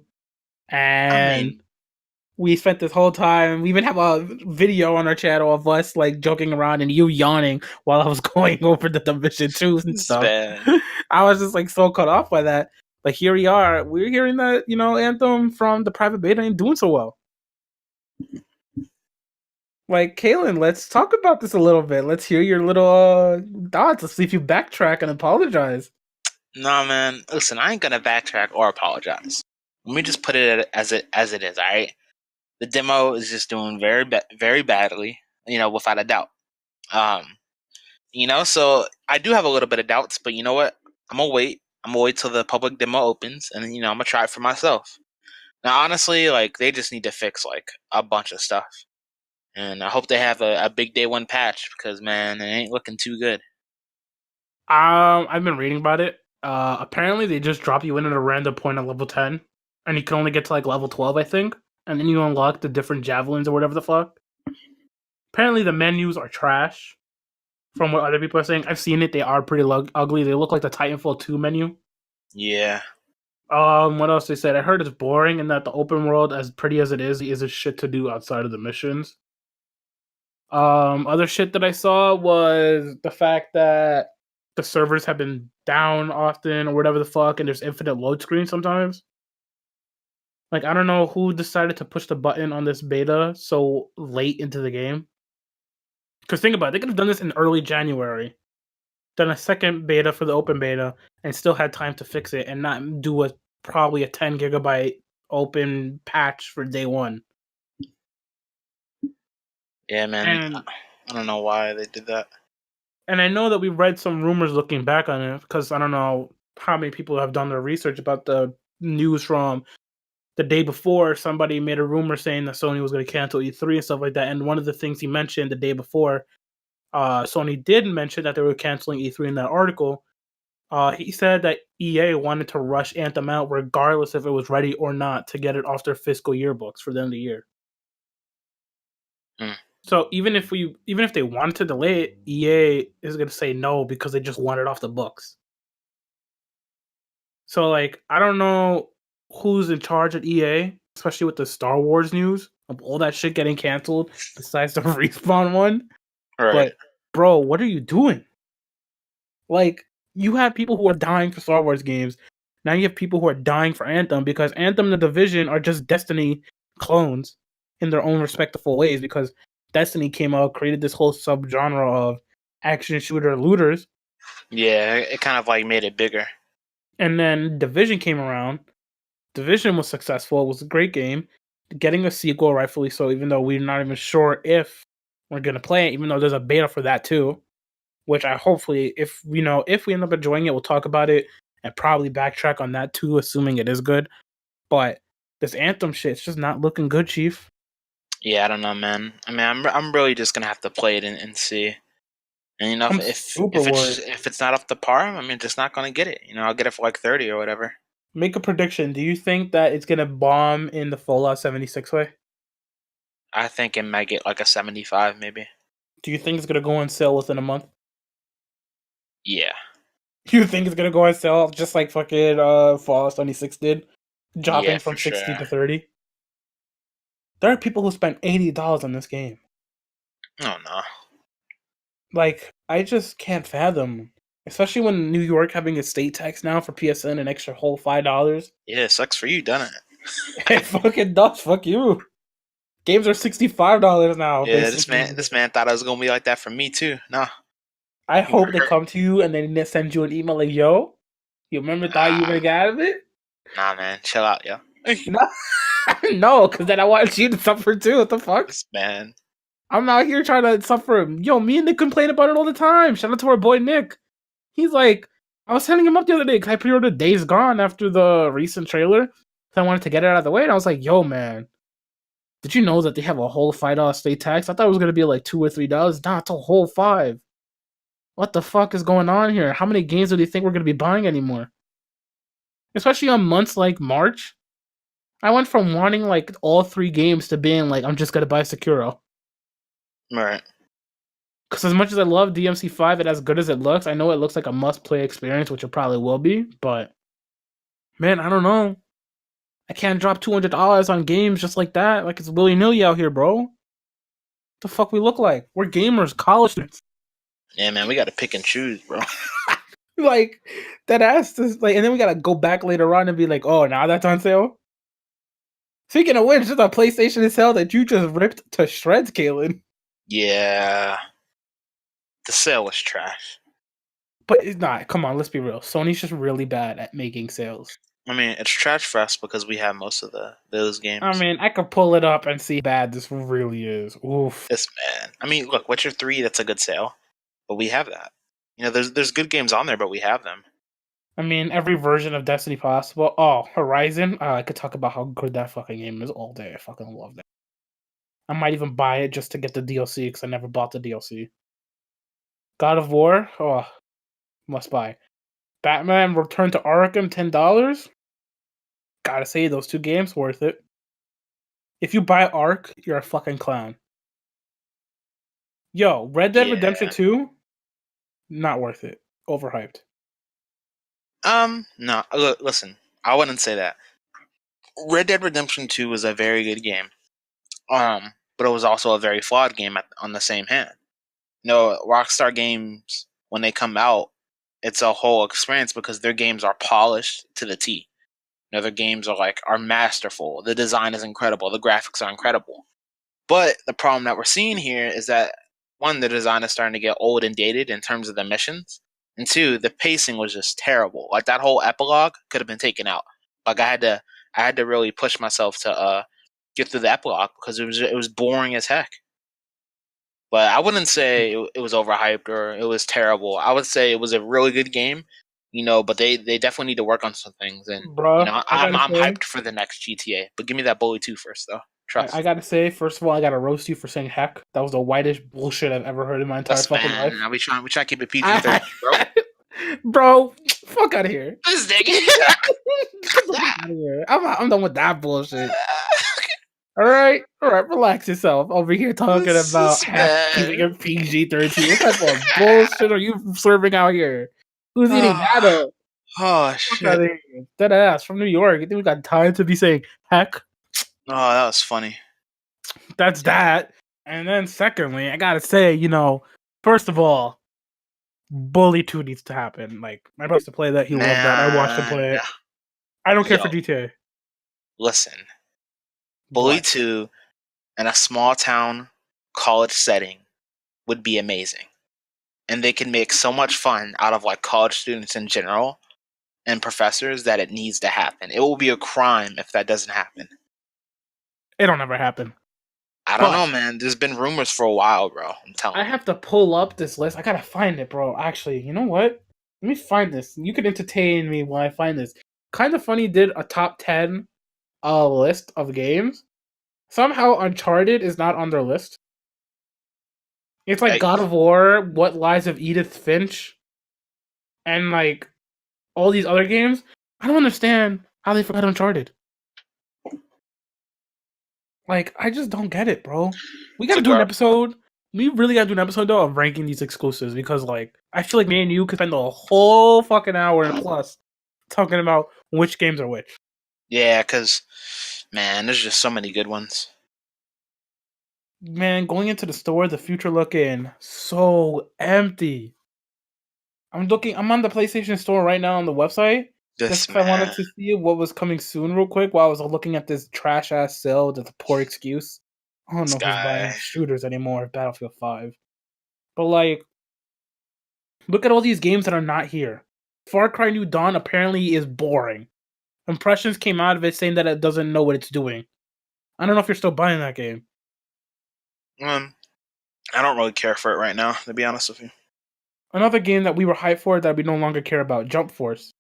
I And mean, we spent this whole time, we even have a video on our channel of us like joking around and you yawning while I was going over the Division 2 and this stuff. man. I was just like so cut off by that. But here we are. We're hearing that, Anthem from the private beta ain't doing so well. Like, Kaelan, let's talk about this a little bit. Let's hear your little thoughts. Let's see if you backtrack and apologize. Nah, man. Listen, I ain't gonna backtrack or apologize. Let me just put it as it is. All right. The demo is just doing very badly. Without a doubt. Um, so I do have a little bit of doubts, but you know what? I'm gonna wait. I'm gonna wait till the public demo opens, and then I'm gonna try it for myself. Now, honestly, like they just need to fix like a bunch of stuff, and I hope they have a big day one patch because man, it ain't looking too good. I've been reading about it. Apparently they just drop you in at a random point at level 10, and you can only get to like level 12, I think, and then you unlock the different javelins or whatever the fuck. Apparently the menus are trash, from what other people are saying. I've seen it; they are pretty ugly. They look like the Titanfall 2 menu. Yeah, What else they said? I heard it's boring and that the open world, as pretty as it is a shit to do outside of the missions. Other shit that I saw was the fact that the servers have been down often or whatever the fuck, and there's infinite load screens sometimes. Like, I don't know who decided to push the button on this beta so late into the game. Because think about it, they could have done this in early January, done a second beta for the open beta, and still had time to fix it and not do probably a 10 gigabyte open patch for day one. yeah, man. And I don't know why they did that. And I know that we read some rumors looking back on it because I don't know how many people have done their research about the news from the day before. Somebody made a rumor saying that Sony was going to cancel E3 and stuff like that. And one of the things he mentioned the day before, Sony did mention that they were canceling E3 in that article. He said that EA wanted to rush Anthem out regardless if it was ready or not to get it off their fiscal yearbooks for the end of the year. Hmm. So even if they wanted to delay it, EA is going to say no because they just want it off the books. So like I don't know who's in charge at EA, especially with the Star Wars news of all that shit getting canceled besides the Respawn one. Right. But bro, what are you doing? Like you have people who are dying for Star Wars games. Now you have people who are dying for Anthem because Anthem and the Division are just Destiny clones in their own respectful ways because Destiny came out, created this whole subgenre of action shooter looters. Yeah, it kind of like made it bigger. And then Division came around. Division was successful. It was a great game. Getting a sequel, rightfully so, even though we're not even sure if we're gonna play it, even though there's a beta for that too. Which I hopefully, if we end up enjoying it, we'll talk about it and probably backtrack on that too, assuming it is good. But this Anthem shit, it's just not looking good, Chief. Yeah, I don't know, man. I mean, I'm really just gonna have to play it and see. And I'm if super worried. if it's not up to par, I mean, just not gonna get it. I'll get it for like 30 or whatever. Make a prediction. Do you think that it's gonna bomb in the Fallout 76 way? I think it might get like a 75, maybe. Do you think it's gonna go on sale within a month? Yeah. You think it's gonna go on sale just like fucking Fallout 76 did? Dropping Yeah, from for 60 sure. to 30? There are people who spent $80 on this game. Oh no. Like, I just can't fathom. Especially when New York having a state tax now for PSN, an extra whole $5. Yeah, it sucks for you, doesn't it? It fucking does. Fuck you. Games are $65 now, Yeah, basically. this man thought it was gonna be like that for me too. No. I You were hope they hurt. come to you and then they send you an email like, yo, you remember thought you were gonna Ah, get out of it? nah, man, chill out, yo. No, no, because then I want you to suffer too. What the fuck? This man. I'm out here trying to suffer. Yo, me and Nick complain about it all the time. Shout out to our boy Nick. He's like, I was setting him up the other day because I pre-ordered Days Gone after the recent trailer. So I wanted to get it out of the way. And I was like, yo, man, did you know that they have a whole $5 state tax? I thought it was going to be like $2 or $3. Nah, it's a whole 5. What the fuck is going on here? How many games do they think we're going to be buying anymore? especially on months like March. I went from wanting like all 3 games to being like, I'm just gonna buy Sekiro. Right. Because as much as I love DMC5 and as good as it looks, I know it looks like a must-play experience, which it probably will be. But man, I don't know. I can't drop $200 on games just like that. Like it's willy-nilly out here, bro. What the fuck we look like? We're gamers, college students. Yeah, man, we got to pick and choose, bro. Like that ass is like, and then we gotta go back later on and be like, oh, now that's on sale. Speaking of which, there's a PlayStation is sale that you just ripped to shreds, Kaelan. Yeah, the sale was trash. But it's not. Come on, let's be real. Sony's just really bad at making sales. I mean, it's trash for us because we have most of those games. I mean, I could pull it up and see how bad this really is. Oof. This man. I mean, look, Witcher 3, that's a good sale, but we have that. You know, there's good games on there, but we have them. I mean, every version of Destiny possible. Oh, Horizon. I could talk about how good that fucking game is all day. I fucking love that. I might even buy it just to get the DLC because I never bought the DLC. God of War. Oh, must buy. Batman Return to Arkham, $10. Gotta say, those 2 games worth it. If you buy Ark, you're a fucking clown. Yo, Red Dead Redemption 2, not worth it. Overhyped. No, listen, I wouldn't say that. Red Dead Redemption 2 was a very good game. But it was also a very flawed game on the same hand. You know, Rockstar games, when they come out, it's a whole experience because their games are polished to the T. You know, their games are masterful. The design is incredible. The graphics are incredible. But the problem that we're seeing here is that, one, the design is starting to get old and dated in terms of the missions. And 2, the pacing was just terrible. Like that whole epilogue could have been taken out. Like I had to really push myself to get through the epilogue because it was boring as heck. But I wouldn't say it was overhyped or it was terrible. I would say it was a really good game, you know. But they definitely need to work on some things. And you Bruh, know, I'm hyped for the next GTA. But give me that Bully 2 first, though. Trust. I gotta say, first of all, I gotta roast you for saying heck. That was the whitest bullshit I've ever heard in my entire That's fucking life. man. We trying to keep it PG-13, bro. Bro, fuck out of here. This nigga. Get the fuck out of here. I'm done with that bullshit. All right, relax yourself. Over here talking about keeping it PG-13. What type of bullshit are you serving out here? Who's eating that up? Oh Fuck out shit. of here. Dead ass from New York. You think we got time to be saying heck? Oh, that was funny. That's that. And then secondly, I gotta say, you know, first of all, Bully 2 needs to happen. Like, my brother used to play that. He loved that. I watched him play it. I don't care for GTA. Listen. Bully What? 2 in a small town college setting would be amazing. And they can make so much fun out of like college students in general and professors that it needs to happen. It will be a crime if that doesn't happen. It'll never happen. I don't know, man. There's been rumors for a while, bro. I'm telling you. I have to pull up this list. I gotta find it, bro. Actually, you know what? Let me find this. You can entertain me while I find this. Kind of Funny did a top 10 list of games. Somehow Uncharted is not on their list. It's like God of War, What Lies of Edith Finch, and like all these other games. I don't understand how they forgot Uncharted. Like, I just don't get it, bro. We gotta do an episode. We really gotta do an episode, though, of ranking these exclusives because, like, I feel like me and you could spend a whole fucking hour and plus talking about which games are which. Yeah, because, man, there's just so many good ones. Man, going into the store, the future looking so empty. I'm on the PlayStation Store right now on the website. Just because I wanted to see what was coming soon real quick while I was looking at this trash-ass sale. That's a poor excuse. I don't know who's buying shooters anymore, Battlefield 5. But, like, look at all these games that are not here. Far Cry New Dawn apparently is boring. Impressions came out of it saying that it doesn't know what it's doing. I don't know if you're still buying that game. I don't really care for it right now, to be honest with you. Another game that we were hyped for that we no longer care about, Jump Force.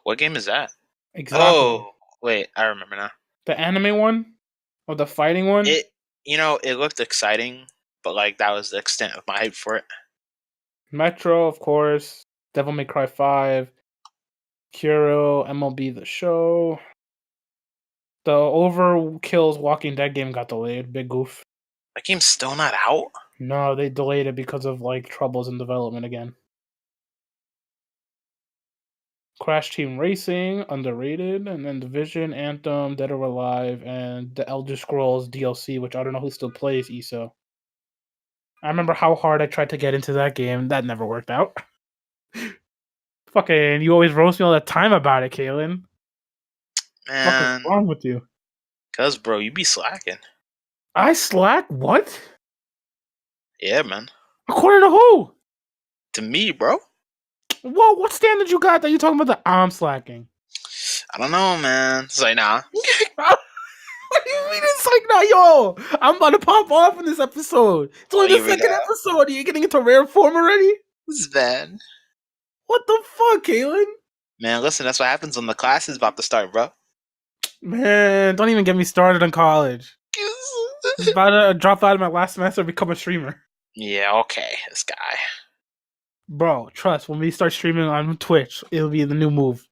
What game is that? Exactly. Oh, wait, I remember now. The anime one? Or the fighting one? It looked exciting, but like that was the extent of my hype for it. Metro, of course. Devil May Cry 5. Kuro, MLB The Show. The Overkill's Walking Dead game got delayed. Big goof. That game's still not out? No, they delayed it because of like troubles in development again. Crash Team Racing, underrated, and then Division, Anthem, Dead or Alive, and the Elder Scrolls DLC, which I don't know who still plays ESO. I remember how hard I tried to get into that game. That never worked out. Fucking, you always roast me all the time about it, Kaelan. Man. What's wrong with you? Cuz, bro, you be slacking. I slack? What? Yeah, man. According to who? To me, bro. Whoa, what standard you got that you talking about the I'm slacking? I don't know, man. It's like, nah. What do you mean it's like nah, yo? I'm about to pop off in this episode. It's only the second episode. Are you getting into rare form already? This is bad. What the fuck, Kaelan? Man, listen, that's what happens when the class is about to start, bro. Man, don't even get me started on college. I'm about to drop out of my last semester and become a streamer. Yeah, okay, this guy. Bro, trust, when we start streaming on Twitch, it'll be the new move.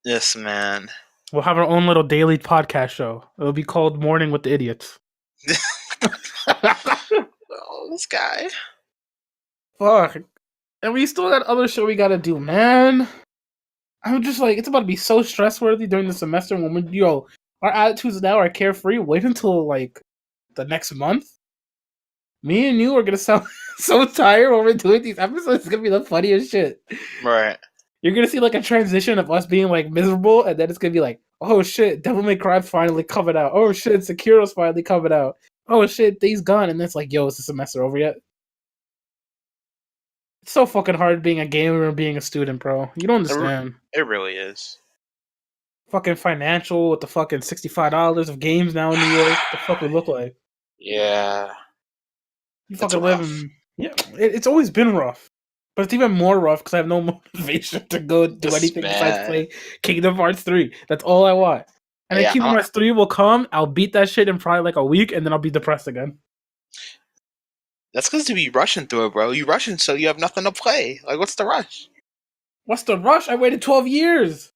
Yes, man. We'll have our own little daily podcast show. It'll be called Morning with the Idiots. Oh, this guy. Fuck. And we still got other show we gotta do, man. I'm just like, it's about to be so stress-worthy during the semester when we, our attitudes now are carefree. Wait until, like, the next month. Me and you are gonna sound so tired when we're doing these episodes. It's gonna be the funniest shit. Right. You're gonna see, like, a transition of us being, like, miserable, and then it's gonna be like, oh shit, Devil May Cry finally coming out. Oh shit, Sekiro's finally coming out. Oh shit, Days Gone. And then it's like, yo, is the semester over yet? It's so fucking hard being a gamer and being a student, bro. You don't understand. It really is. Fucking financial with the fucking $65 of games now in New York. What the fuck we look like? Yeah. You fucking live in... Yeah, it's always been rough. But it's even more rough because I have no motivation to go do anything besides play Kingdom Hearts 3. That's all I want. And then Kingdom Hearts 3 will come, I'll beat that shit in probably like a week, and then I'll be depressed again. That's because you be rushing through it, bro. You rushing so you have nothing to play. Like, what's the rush? What's the rush? I waited 12 years.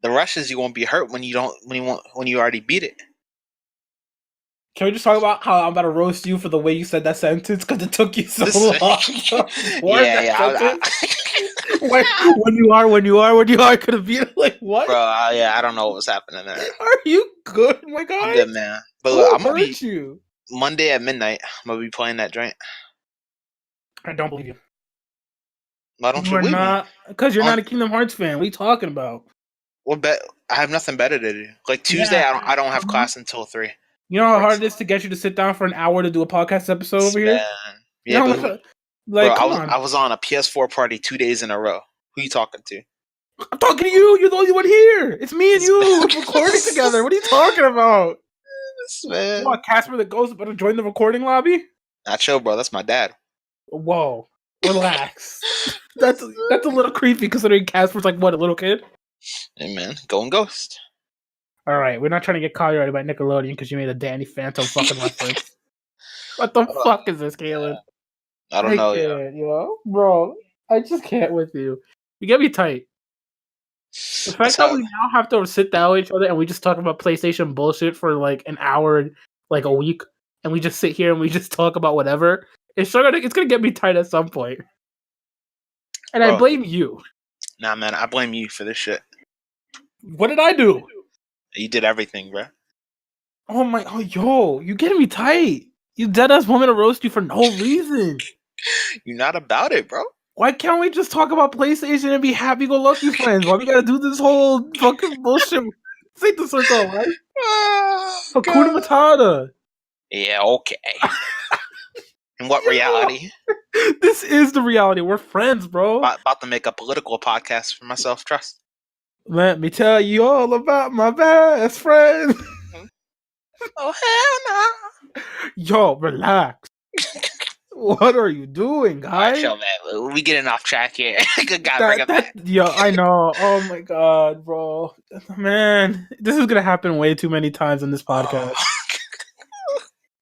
The rush is you won't be hurt when you already beat it. Can we just talk about how I'm about to roast you for the way you said that sentence because it took you so long? When you are, could have been like what? Bro, I don't know what was happening there. Are you good, my guy? I'm good, man. But look, I'm gonna be you Monday at midnight. I'm gonna be playing that joint. I don't believe you. Why don't you believe me? Because you're not a Kingdom Hearts fan. What are you talking about? Well, I have nothing better to do. Like Tuesday, I don't have class until 3. You know how hard it is to get you to sit down for an hour to do a podcast episode over here? Yeah, you know, bro, I was on a PS4 party 2 days in a row. Who you talking to? I'm talking to you. You're the only one here. It's me and you. We're recording together. What are you talking about? Man. What, Casper the Ghost better join the recording lobby? Not chill, bro. That's my dad. Whoa. Relax. That's a little creepy considering Casper's like, what, a little kid? Hey, man. Going ghost. All right, we're not trying to get copyrighted by Nickelodeon because you made a Danny Phantom fucking reference. What the fuck is this, Kaelan? I don't know, bro. I just can't with you. You get me tight. The fact that we now have to sit down with each other and we just talk about PlayStation bullshit for like an hour, like a week, and we just sit here and we just talk about whatever. It's gonna get me tight at some point. And bro, I blame you. Nah, man, I blame you for this shit. What did I do? You did everything, bro. You getting me tight. You deadass want me to roast you for no reason. You're not about it, bro. Why can't we just talk about PlayStation and be happy-go-lucky friends? Why we gotta do this whole fucking bullshit? This ain't the circle, right? Hakuna Matata. Yeah, okay. In what reality? This is the reality. We're friends, bro. About to make a political podcast for myself, trust. Let me tell you all about my best friend. Oh, hell no. Yo, relax. What are you doing, guys? Right, chill, man. We getting off track here. Good God, bring it back. Yo, I know. Oh my God, bro. Man, this is gonna happen way too many times in this podcast.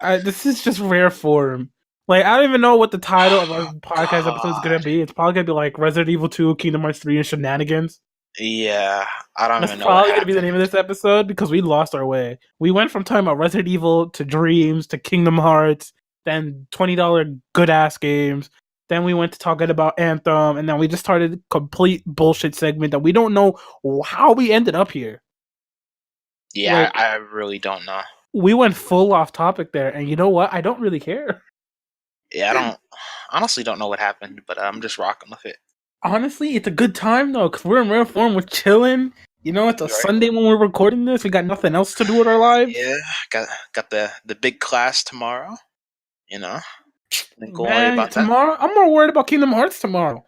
This is just rare form. Like, I don't even know what the title of our podcast episode is gonna be. It's probably gonna be like Resident Evil 2, Kingdom Hearts 3, and Shenanigans. Yeah, I don't That's even know what probably going to be the happened. name of this episode because we lost our way. We went from talking about Resident Evil to Dreams to Kingdom Hearts, then $20 good ass games. Then we went to talking about Anthem, and then we just started a complete bullshit segment that we don't know how we ended up here. Yeah, Like, I really don't know. we went full off topic there, and you know what? I don't really care. Yeah, I don't honestly don't know what happened, but I'm just rocking with it. Honestly, it's a good time though, because we're in rare form. We're chilling. You know, it's a Right? Sunday when we're recording this. We got nothing else to do with our lives. Yeah, got the big class tomorrow. You know, don't worry Man, about that. tomorrow I'm more worried about Kingdom Hearts tomorrow.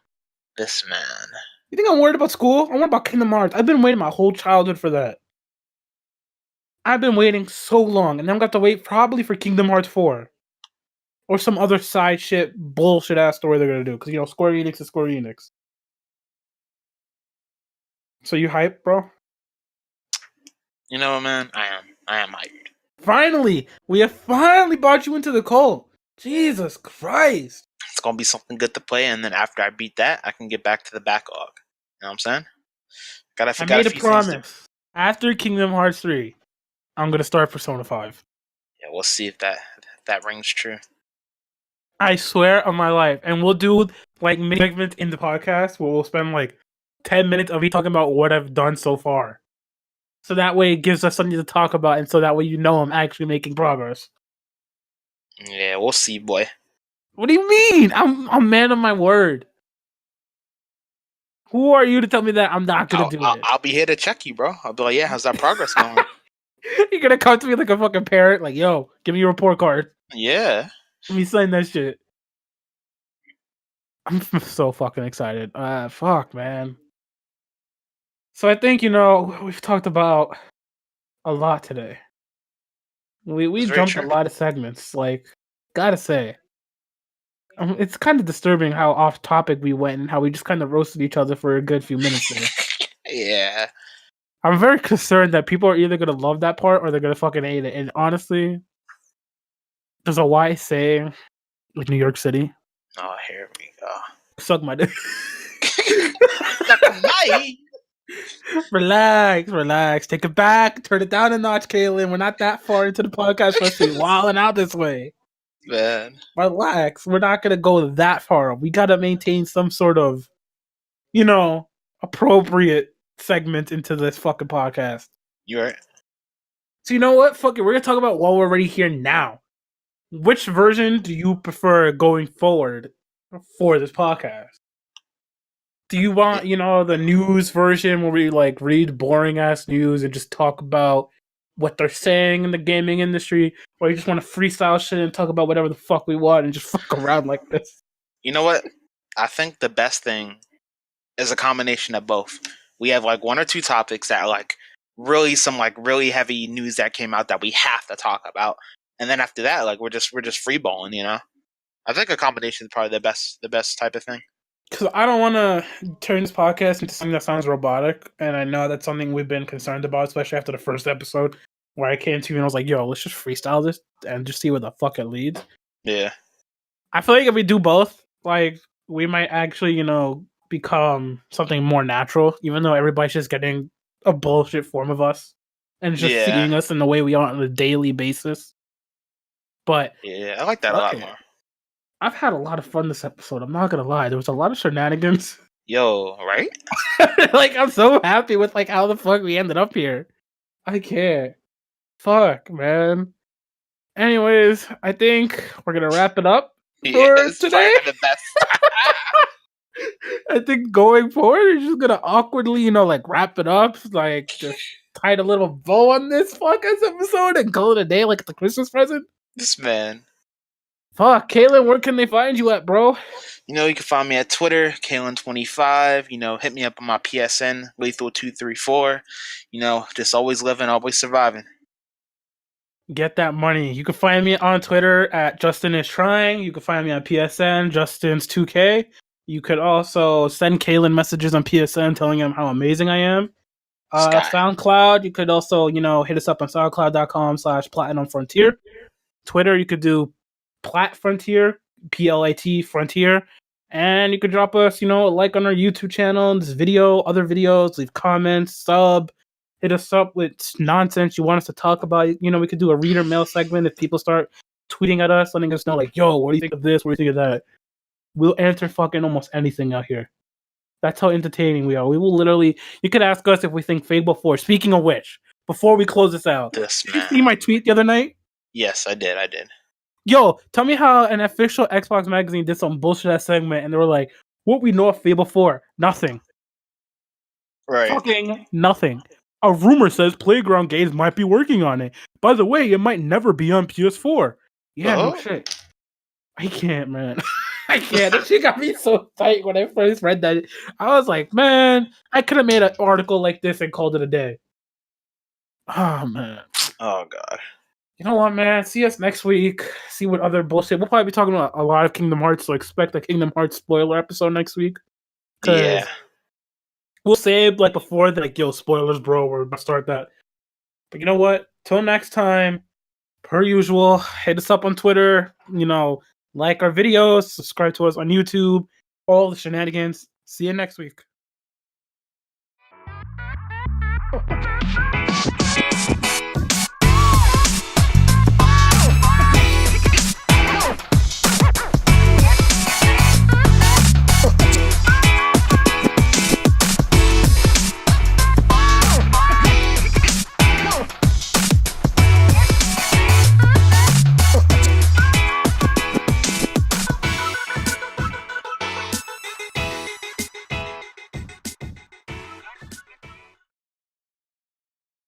This man. You think I'm worried about school? I'm worried about Kingdom Hearts. I've been waiting my whole childhood for that. I've been waiting so long, and then I'm got to wait probably for Kingdom Hearts 4 or some other side shit bullshit ass story they're gonna do because you know Square Enix is Square Enix. So you hype, bro? You know, man, I am hyped. Finally, we have finally brought you into the cult. Jesus Christ! It's gonna be something good to play, and then after I beat that, I can get back to the backlog. You know what I'm saying? I Got a made a few things to. promise. After Kingdom Hearts 3, I'm gonna start Persona 5. Yeah, we'll see if that rings true. I swear on my life. And we'll do like mini segments in the podcast where we'll spend like 10 minutes of me talking about what I've done so far. So that way it gives us something to talk about, and so that way you know I'm actually making progress. Yeah, we'll see, boy. What do you mean? I'm a man of my word. Who are you to tell me that I'm not gonna do it? I'll be here to check you, bro. I'll be like, yeah, how's that progress going? You're gonna come to me like a fucking parent, like, yo, give me your report card. Yeah. Let me sign that shit. I'm so fucking excited. Fuck, man. So I think, you know, we've talked about a lot today. We It's very jumped a true. lot of segments. Like, gotta say, it's kind of disturbing how off topic we went and how we just kind of roasted each other for a good few minutes there. Yeah. I'm very concerned that people are either gonna love that part or they're gonna fucking hate it. And honestly, there's a wise saying, like New York City, Oh, here we go. suck my dick. Not tonight. Relax. Take it back. Turn it down a notch, Kaelan. We're not that far into the podcast for us to be wilding out this way. Man. Relax. We're not gonna go that far. We gotta maintain some sort of, you know, appropriate segment into this fucking podcast. You're right. So you know what? Fuck it. We're gonna talk about while we're already here now. Which version do you prefer going forward for this podcast? Do you want, you know, the news version where we like read boring ass news and just talk about what they're saying in the gaming industry, or you just want to freestyle shit and talk about whatever the fuck we want and just fuck around like this? You know what? I think the best thing is a combination of both. We have like one or two topics that are like really some like really heavy news that came out that we have to talk about, and then after that, like we're just freeballing. You know, I think a combination is probably the best type of thing. Because I don't want to turn this podcast into something that sounds robotic, and I know that's something we've been concerned about, especially after the first episode, where I came to you and I was like, yo, let's just freestyle this and just see where the fuck it leads. Yeah. I feel like if we do both, like, we might actually, you know, become something more natural, even though everybody's just getting a bullshit form of us and just Yeah. seeing us in the way we are on a daily basis. But Yeah, I like that a lot more. I've had a lot of fun this episode. I'm not gonna lie. There was a lot of shenanigans. Yo, right? Like, I'm so happy with like how the fuck we ended up here. I can't. Fuck, man. Anyways, I think we're gonna wrap it up for Yes, today. probably the best. I think going forward, we're just gonna awkwardly, you know, like wrap it up, like just tied a little bow on this podcast episode and call it a day, like the Christmas present. This man. Fuck, Kaelan, where can they find you at, bro? You know, you can find me at Twitter, Kaelan25. You know, hit me up on my PSN, Lethal234. You know, just always living, always surviving. Get that money. You can find me on Twitter at Justin is trying. You can find me on PSN, Justin's 2K. You could also send Kaelan messages on PSN telling him how amazing I am. SoundCloud, you could also, you know, hit us up on soundcloud.com/Platinum Frontier. Twitter, you could do Plat Frontier, PLAT Frontier. And you could drop us, a like on our YouTube channel, this video, other videos, leave comments, sub, hit us up with nonsense you want us to talk about. We could do a reader mail segment if people start tweeting at us, letting us know, like, yo, what do you think of this? What do you think of that? We'll answer fucking almost anything out here. That's how entertaining we are. We will literally, you could ask us if we think Fable 4. Speaking of which, before we close this out, did you see my tweet the other night? Yes, I did. Yo, tell me how an official Xbox magazine did some bullshit that segment, and they were like, "What we know of Fable 4? Nothing. Right. Fucking nothing. A rumor says Playground Games might be working on it. By the way, it might never be on PS4. Yeah, no shit. I can't, man. I can't. That shit got me so tight when I first read that. I was like, man, I could have made an article like this and called it a day. Oh, man. Oh, God. You know what, man? See us next week. See what other bullshit. We'll probably be talking about a lot of Kingdom Hearts, so expect a Kingdom Hearts spoiler episode next week. Yeah. We'll say, like, before, like, yo, spoilers, bro. We're going to start that. But you know what? Till next time, per usual, hit us up on Twitter. Like our videos, subscribe to us on YouTube, all the shenanigans. See you next week.